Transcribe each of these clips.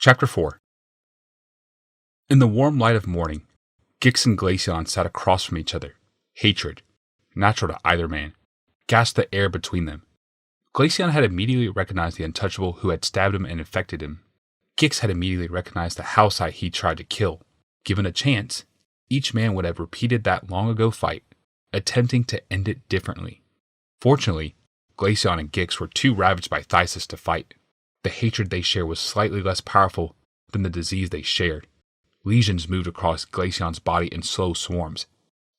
Chapter 4. In the warm light of morning, Gix and Glaceon sat across from each other. Hatred, natural to either man, gasped the air between them. Glaceon had immediately recognized the untouchable who had stabbed him and infected him. Gix had immediately recognized the housite he tried to kill. Given a chance, each man would have repeated that long-ago fight, attempting to end it differently. Fortunately, Glaceon and Gix were too ravaged by Thysis to fight. The hatred they shared was slightly less powerful than the disease they shared. Lesions moved across Glaceon's body in slow swarms.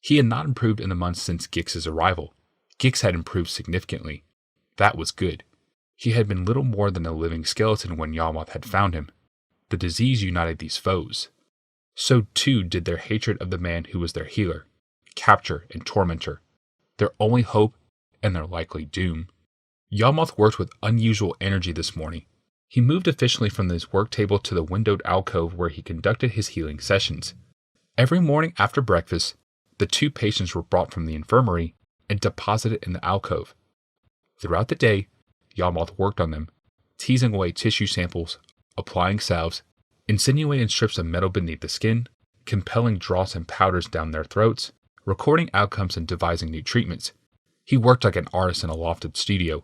He had not improved in the months since Gix's arrival. Gix had improved significantly. That was good. He had been little more than a living skeleton when Yawmoth had found him. The disease united these foes. So too did their hatred of the man who was their healer, capture, and tormentor, their only hope and their likely doom. Yawmoth worked with unusual energy this morning. He moved efficiently from his work table to the windowed alcove where he conducted his healing sessions. Every morning after breakfast, the two patients were brought from the infirmary and deposited in the alcove. Throughout the day, Yawmoth worked on them, teasing away tissue samples, applying salves, insinuating strips of metal beneath the skin, compelling dross and powders down their throats, recording outcomes and devising new treatments. He worked like an artist in a lofted studio,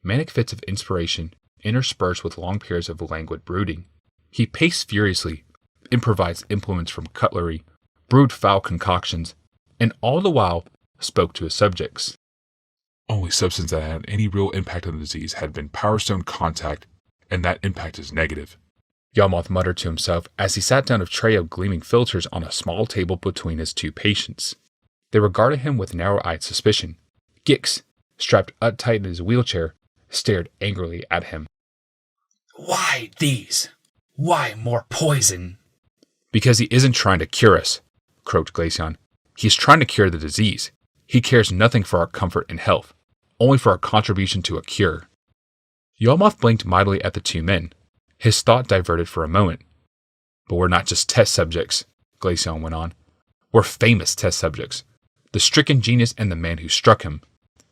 manic fits of inspiration interspersed with long periods of languid brooding. He paced furiously, improvised implements from cutlery, brewed foul concoctions, and all the while spoke to his subjects. Only substance that had any real impact on the disease had been Power Stone contact, and that impact is negative. Yawmoth muttered to himself as he sat down a tray of gleaming filters on a small table between his two patients. They regarded him with narrow-eyed suspicion. Gix, strapped uptight in his wheelchair, stared angrily at him. Why these? Why more poison? Because he isn't trying to cure us, croaked Glaceon. He's trying to cure the disease. He cares nothing for our comfort and health, only for our contribution to a cure. Yawmoth blinked mightily at the two men. His thought diverted for a moment. But we're not just test subjects, Glaceon went on. We're famous test subjects. The stricken genius and the man who struck him.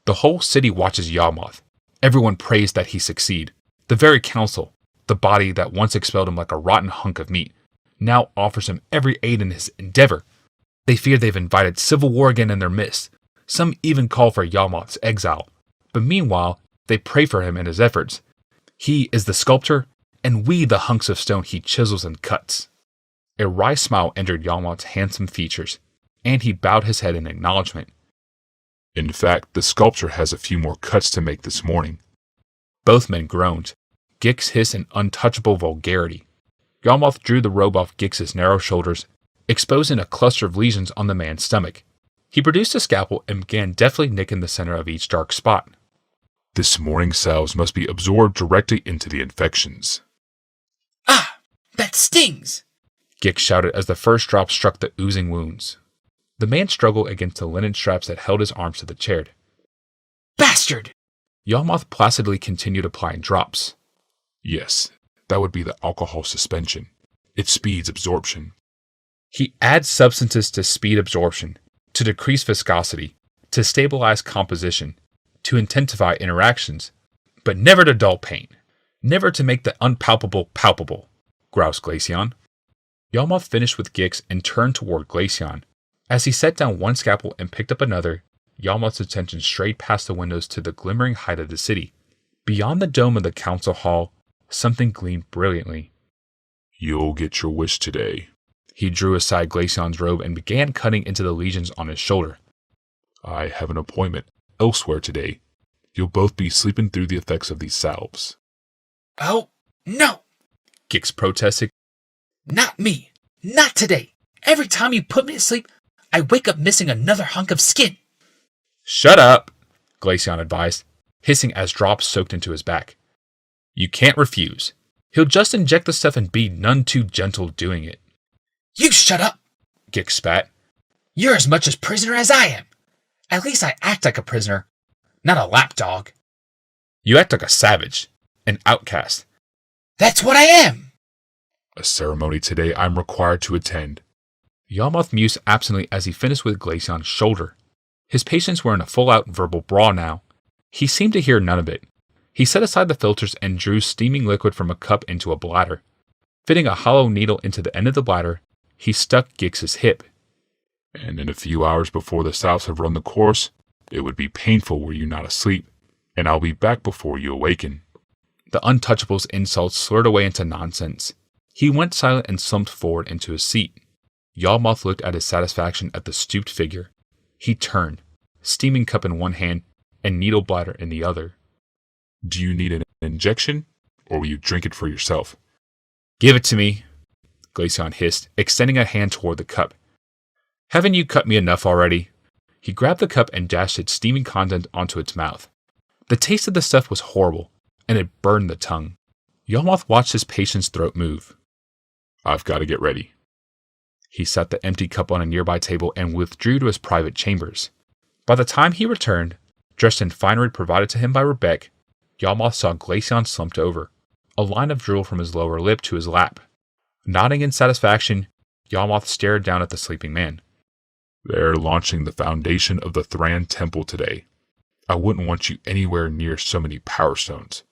The whole city watches Yawmoth. Everyone prays that he succeed. The very council, the body that once expelled him like a rotten hunk of meat, now offers him every aid in his endeavor. They fear they've invited civil war again in their midst. Some even call for Yawmoth's exile. But meanwhile, they pray for him and his efforts. He is the sculptor, and we the hunks of stone he chisels and cuts. A wry smile entered Yawmoth's handsome features, and he bowed his head in acknowledgement. In fact, the sculptor has a few more cuts to make this morning. Both men groaned. Gix hissed in untouchable vulgarity. Yawmoth drew the robe off Gix's narrow shoulders, exposing a cluster of lesions on the man's stomach. He produced a scalpel and began deftly nicking the center of each dark spot. This morning's salves must be absorbed directly into the infections. Ah, that stings! Gix shouted as the first drop struck the oozing wounds. The man struggled against the linen straps that held his arms to the chair. Bastard! Yawmoth placidly continued applying drops. Yes, that would be the alcohol suspension. It speeds absorption. He adds substances to speed absorption, to decrease viscosity, to stabilize composition, to intensify interactions, but never to dull pain, never to make the unpalpable palpable, groused Glaceon. Yawmoth finished with Gix and turned toward Glaceon. As he set down one scalpel and picked up another, Yawmoth's attention strayed past the windows to the glimmering height of the city. Beyond the dome of the council hall, something gleamed brilliantly. You'll get your wish today. He drew aside Glaceon's robe and began cutting into the lesions on his shoulder. I have an appointment elsewhere today. You'll both be sleeping through the effects of these salves. Oh, no! Gix protested. Not me. Not today. Every time you put me to sleep, I wake up missing another hunk of skin. Shut up, Glaceon advised, hissing as drops soaked into his back. You can't refuse. He'll just inject the stuff and be none too gentle doing it. You shut up, Gix spat. You're as much a prisoner as I am. At least I act like a prisoner, not a lapdog. You act like a savage, an outcast. That's what I am. A ceremony today I'm required to attend. Yawmoth mused absently as he finished with Glaceon's shoulder. His patients were in a full-out verbal brawl now. He seemed to hear none of it. He set aside the filters and drew steaming liquid from a cup into a bladder. Fitting a hollow needle into the end of the bladder, he stuck Gix's hip. And in a few hours before the Souths have run the course, it would be painful were you not asleep, and I'll be back before you awaken. The Untouchable's insults slurred away into nonsense. He went silent and slumped forward into his seat. Yawmoth looked at his satisfaction at the stooped figure. He turned, steaming cup in one hand and needle bladder in the other. Do you need an injection, or will you drink it for yourself? Give it to me, Glaceon hissed, extending a hand toward the cup. Haven't you cut me enough already? He grabbed the cup and dashed its steaming content onto its mouth. The taste of the stuff was horrible, and it burned the tongue. Yawmoth watched his patient's throat move. I've got to get ready. He set the empty cup on a nearby table and withdrew to his private chambers. By the time he returned, dressed in finery provided to him by Rebecca, Yawmoth saw Glaceon slumped over, a line of drool from his lower lip to his lap. Nodding in satisfaction, Yawmoth stared down at the sleeping man. They're launching the foundation of the Thran temple today. I wouldn't want you anywhere near so many power stones.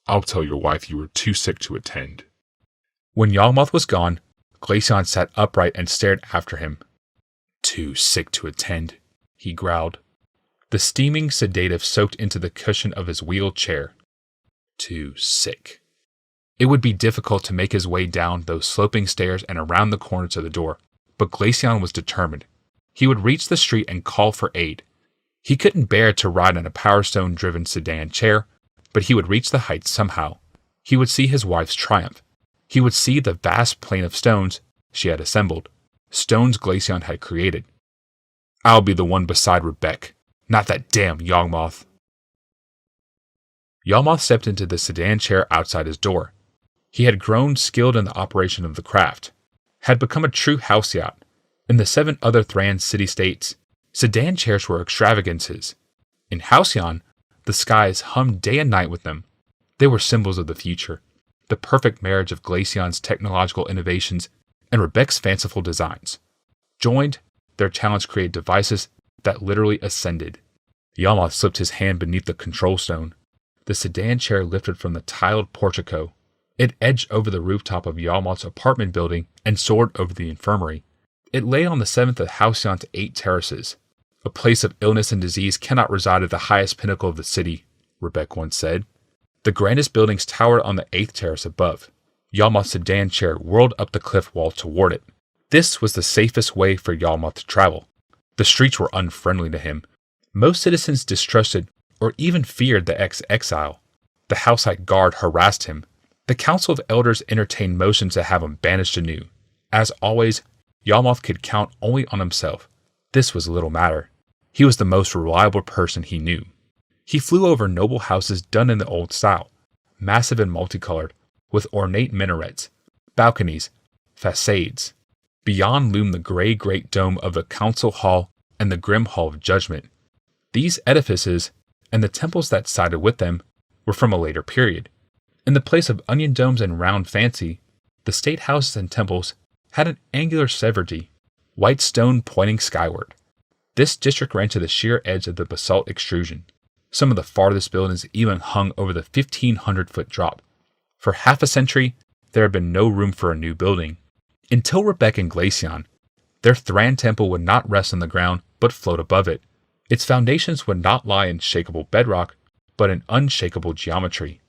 I'll tell your wife you were too sick to attend. When Yawmoth was gone, Glaceon sat upright and stared after him. Too sick to attend, he growled. The steaming sedative soaked into the cushion of his wheeled chair. Too sick. It would be difficult to make his way down those sloping stairs and around the corner to the door, but Glaceon was determined. He would reach the street and call for aid. He couldn't bear to ride in a Power Stone-driven sedan chair, but he would reach the heights somehow. He would see his wife's triumph. He would see the vast plain of stones she had assembled, stones Glaceon had created. I'll be the one beside Rebecca, not that damn Yawmoth. Yawmoth stepped into the sedan chair outside his door. He had grown skilled in the operation of the craft, had become a true house yacht. In the 7 other Thran city-states, sedan chairs were extravagances. In Halcyon, the skies hummed day and night with them. They were symbols of the future, the perfect marriage of Glaceon's technological innovations and Rebecca's fanciful designs. Joined, their talents created devices that literally ascended. Yawmoth slipped his hand beneath the control stone. The sedan chair lifted from the tiled portico. It edged over the rooftop of Yawmoth's apartment building and soared over the infirmary. It lay on the 7th of Halcyon's 8 terraces. A place of illness and disease cannot reside at the highest pinnacle of the city, Rebecca once said. The grandest buildings towered on the 8th terrace above. Yawmoth's sedan chair whirled up the cliff wall toward it. This was the safest way for Yawmoth to travel. The streets were unfriendly to him. Most citizens distrusted or even feared the ex-exile. The Housite Guard harassed him. The Council of Elders entertained motions to have him banished anew. As always, Yawmoth could count only on himself. This was little matter. He was the most reliable person he knew. He flew over noble houses done in the old style, massive and multicolored, with ornate minarets, balconies, facades. Beyond loomed the gray great dome of the Council Hall and the grim Hall of Judgment. These edifices, and the temples that sided with them, were from a later period. In the place of onion domes and round fancy, the state houses and temples had an angular severity, white stone pointing skyward. This district ran to the sheer edge of the basalt extrusion. Some of the farthest buildings even hung over the 1,500-foot drop. For half a century, there had been no room for a new building. Until Rebecca and Glaceon, their Thran temple would not rest on the ground, but float above it. Its foundations would not lie in shakable bedrock, but in unshakable geometry.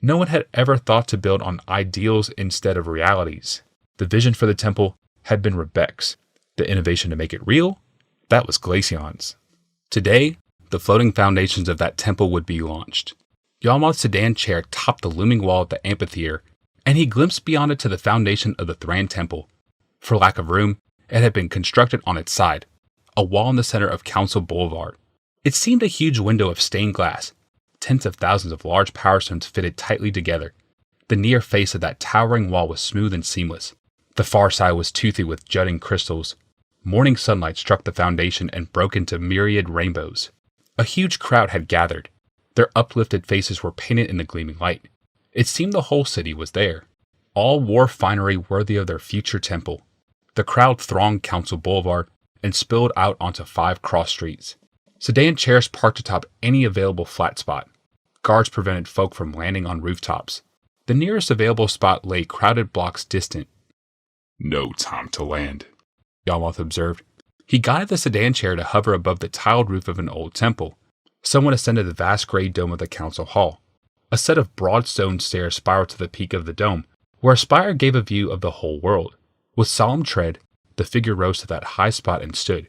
No one had ever thought to build on ideals instead of realities. The vision for the temple had been Rebecca's. The innovation to make it real? That was Glaceon's. Today, the floating foundations of that temple would be launched. Yawmoth's sedan chair topped the looming wall of the amphitheater, and he glimpsed beyond it to the foundation of the Thran temple. For lack of room, it had been constructed on its side, a wall in the center of Council Boulevard. It seemed a huge window of stained glass, tens of thousands of large power stones fitted tightly together. The near face of that towering wall was smooth and seamless. The far side was toothy with jutting crystals. Morning sunlight struck the foundation and broke into myriad rainbows. A huge crowd had gathered. Their uplifted faces were painted in the gleaming light. It seemed the whole city was there. All wore finery worthy of their future temple. The crowd thronged Council Boulevard and spilled out onto 5 cross streets. Sedan chairs parked atop any available flat spot. Guards prevented folk from landing on rooftops. The nearest available spot lay crowded blocks distant. No time to land, Yawmoth observed. He guided the sedan chair to hover above the tiled roof of an old temple. Someone ascended the vast gray dome of the council hall. A set of broad stone stairs spiraled to the peak of the dome, where a spire gave a view of the whole world. With solemn tread, the figure rose to that high spot and stood,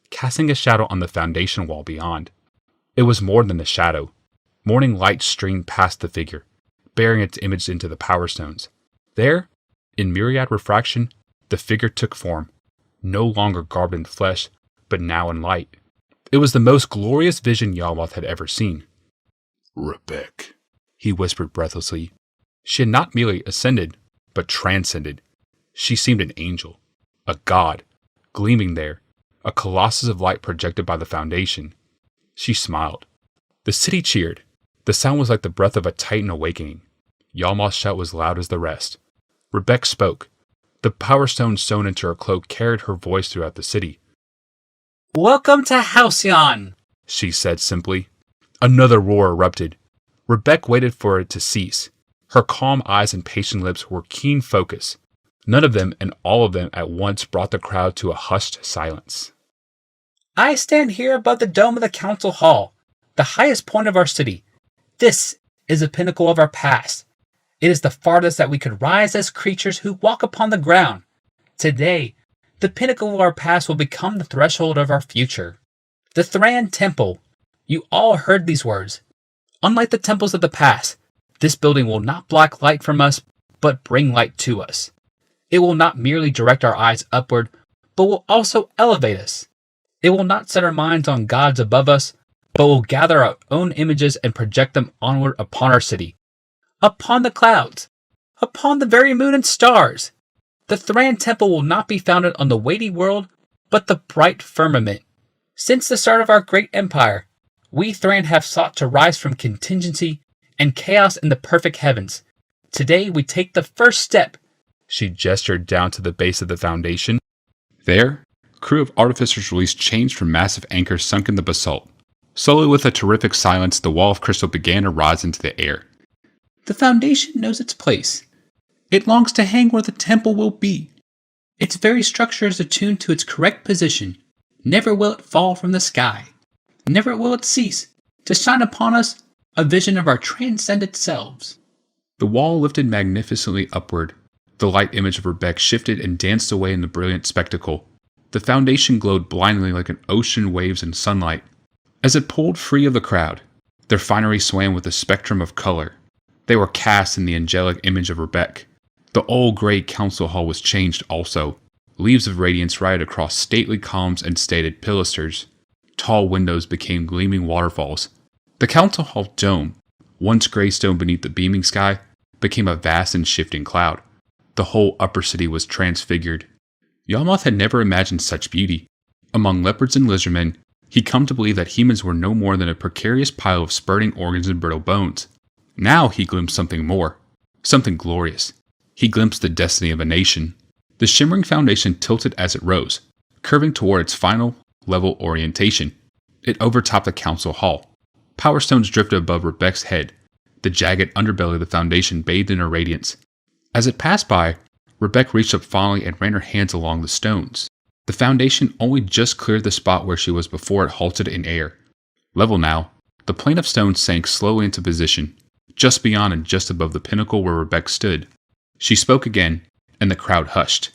casting a shadow on the foundation wall beyond. It was more than a shadow. Morning light streamed past the figure, bearing its image into the power stones. There, in myriad refraction, the figure took form, no longer garbed in flesh, but now in light. It was the most glorious vision Yawmoth had ever seen. Rebecca, he whispered breathlessly. She had not merely ascended, but transcended. She seemed an angel, a god, gleaming there, a colossus of light projected by the foundation. She smiled. The city cheered. The sound was like the breath of a titan awakening. Yawmoth's shout was loud as the rest. Rebecca spoke. The power stone sewn into her cloak carried her voice throughout the city. Welcome to Halcyon, she said simply. Another roar erupted. Rebecca waited for it to cease. Her calm eyes and patient lips were keen focus. None of them and all of them at once brought the crowd to a hushed silence. I stand here above the dome of the council hall, the highest point of our city. This is the pinnacle of our past. It is the farthest that we could rise as creatures who walk upon the ground. Today, the pinnacle of our past will become the threshold of our future. The Thran Temple. You all heard these words. Unlike the temples of the past, this building will not block light from us, but bring light to us. It will not merely direct our eyes upward, but will also elevate us. It will not set our minds on gods above us, but will gather our own images and project them onward upon our city. Upon the clouds. Upon the very moon and stars. The Thran Temple will not be founded on the weighty world, but the bright firmament. Since the start of our great empire, we Thran have sought to rise from contingency and chaos in the perfect heavens. Today we take the first step. She gestured down to the base of the foundation. There, a crew of artificers released chains from massive anchors sunk in the basalt. Slowly, with a terrific silence, the wall of crystal began to rise into the air. The foundation knows its place. It longs to hang where the temple will be. Its very structure is attuned to its correct position. Never will it fall from the sky. Never will it cease to shine upon us a vision of our transcendent selves. The wall lifted magnificently upward. The light image of Rebecca shifted and danced away in the brilliant spectacle. The foundation glowed blindingly like an ocean waves in sunlight. As it pulled free of the crowd, their finery swam with a spectrum of color. They were cast in the angelic image of Rebecca. The old gray council hall was changed also. Leaves of radiance rioted across stately columns and stated pilasters. Tall windows became gleaming waterfalls. The council hall dome, once gray stone beneath the beaming sky, became a vast and shifting cloud. The whole upper city was transfigured. Yawmoth had never imagined such beauty. Among leopards and lizardmen, he'd come to believe that humans were no more than a precarious pile of spurting organs and brittle bones. Now he glimpsed something more, something glorious. He glimpsed the destiny of a nation. The shimmering foundation tilted as it rose, curving toward its final level orientation. It overtopped the council hall. Power stones drifted above Rebecca's head. The jagged underbelly of the foundation bathed in her radiance. As it passed by, Rebecca reached up fondly and ran her hands along the stones. The foundation only just cleared the spot where she was before it halted in air. Level now, the plane of stone sank slowly into position, just beyond and just above the pinnacle where Rebecca stood. She spoke again, and the crowd hushed.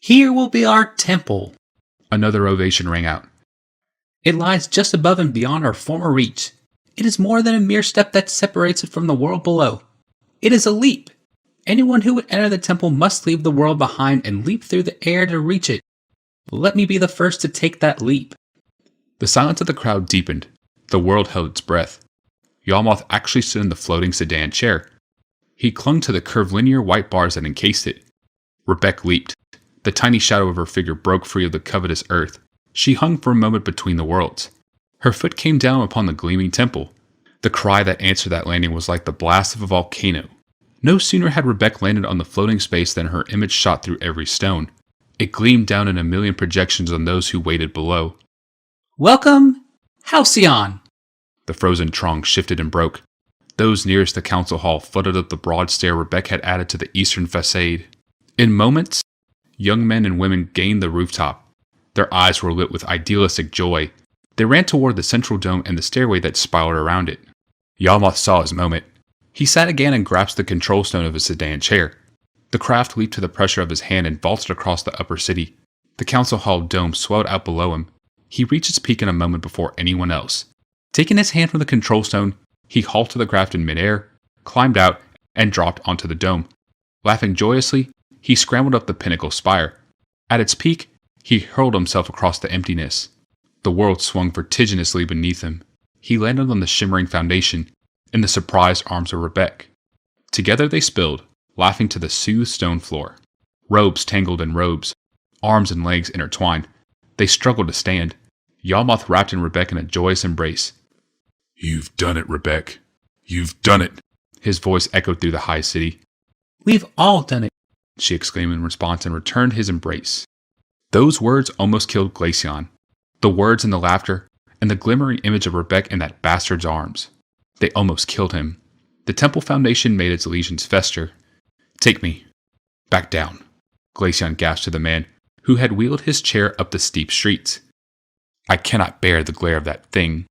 Here will be our temple. Another ovation rang out. It lies just above and beyond our former reach. It is more than a mere step that separates it from the world below. It is a leap. Anyone who would enter the temple must leave the world behind and leap through the air to reach it. Let me be the first to take that leap. The silence of the crowd deepened. The world held its breath. Yawmoth actually stood in the floating sedan chair. He clung to the curvilinear white bars that encased it. Rebecca leaped. The tiny shadow of her figure broke free of the covetous earth. She hung for a moment between the worlds. Her foot came down upon the gleaming temple. The cry that answered that landing was like the blast of a volcano. No sooner had Rebecca landed on the floating space than her image shot through every stone. It gleamed down in a million projections on those who waited below. Welcome, Halcyon! The frozen tronc shifted and broke. Those nearest the council hall flooded up the broad stair Rebecca had added to the eastern facade. In moments, young men and women gained the rooftop. Their eyes were lit with idealistic joy. They ran toward the central dome and the stairway that spiraled around it. Yawmoth saw his moment. He sat again and grasped the control stone of his sedan chair. The craft leaped to the pressure of his hand and vaulted across the upper city. The council hall dome swelled out below him. He reached its peak in a moment before anyone else. Taking his hand from the control stone, he halted the craft in midair, climbed out, and dropped onto the dome. Laughing joyously, he scrambled up the pinnacle spire. At its peak, he hurled himself across the emptiness. The world swung vertiginously beneath him. He landed on the shimmering foundation, in the surprised arms of Rebecca. Together they spilled, laughing to the soothed stone floor. Robes tangled in robes, arms and legs intertwined. They struggled to stand. Yawmoth wrapped in Rebecca in a joyous embrace. "You've done it, Rebecca. You've done it." His voice echoed through the high city. "We've all done it," she exclaimed in response and returned his embrace. Those words almost killed Glaceon. The words and the laughter, and the glimmering image of Rebecca in that bastard's arms. They almost killed him. The temple foundation made its legions fester. "Take me. Back down," Glaceon gasped to the man who had wheeled his chair up the steep streets. "I cannot bear the glare of that thing,"